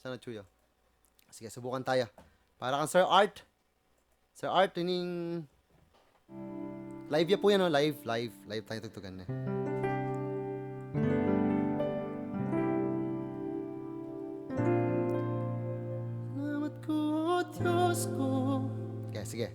Sana chuyo. Sige, subukan tayo. Para kang Sir Art. Sir Art, ining... Live ya po yan, no? Live tayo tugtugan na. Salamat ko, Diyos ko. Okay, sige.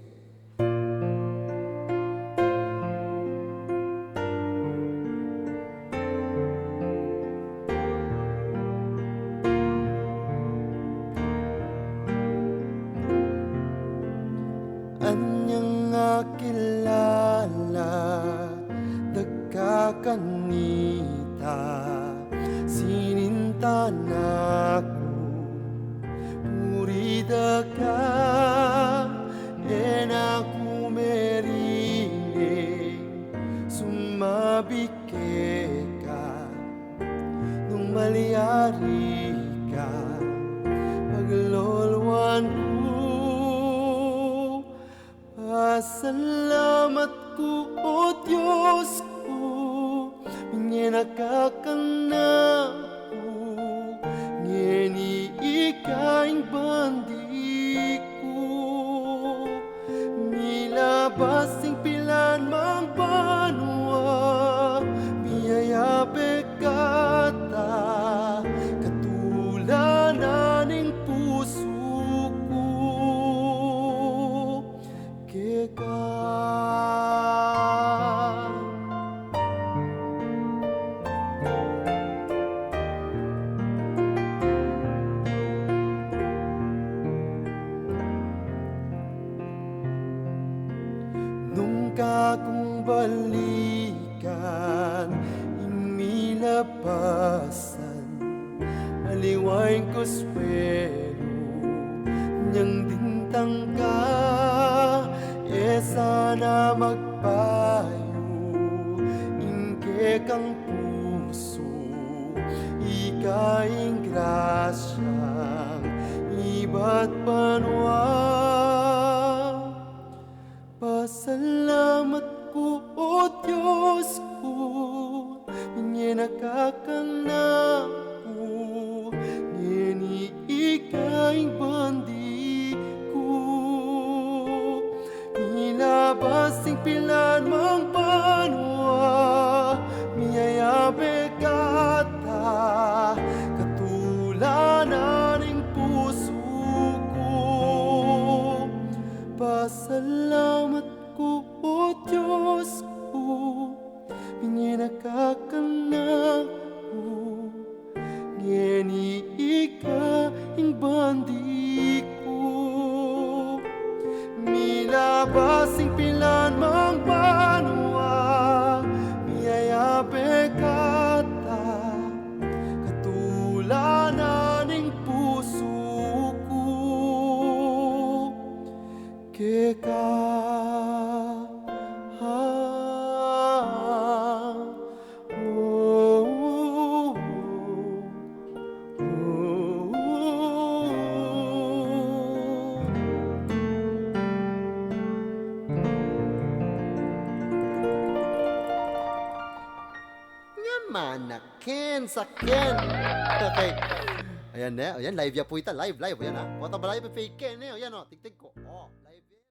Anyang akilala dagkakanita sininta naku purida ka enaku merili sumabike ka nung maliari ka paglolwan ko. Salamat ko, O Diyos ko, minyenakakang na ko, ngeni ikaing bandi ko, nilabasing pilan mang banwa, biyaya bekata, katulanan ng puso ko. Nung kakong balikan inilabasan aliwain ko swelo niyang dintang ka. Sana magpayo ingke kang puso ikaing grasyang iba't banwa. Pasalamat ko, O Diyos ko, minyenakakang na ko, ngeni ikaing bandi basing pilan mang banwa miyaya bekata katulanan ng puso ko. Pasalamat ko, O Diyos ko, minyenakakang na ko, ngeni ikaing bandi ko. Milabasing pilan mang banwa miyaya bekata katulanan ng puso ko. Keka manakin sakin. Okay. Ayan na, ayan live ya po ita, live. Ayan ha. Pota ba live fake na, ayan oh, tigtig ko. Oh.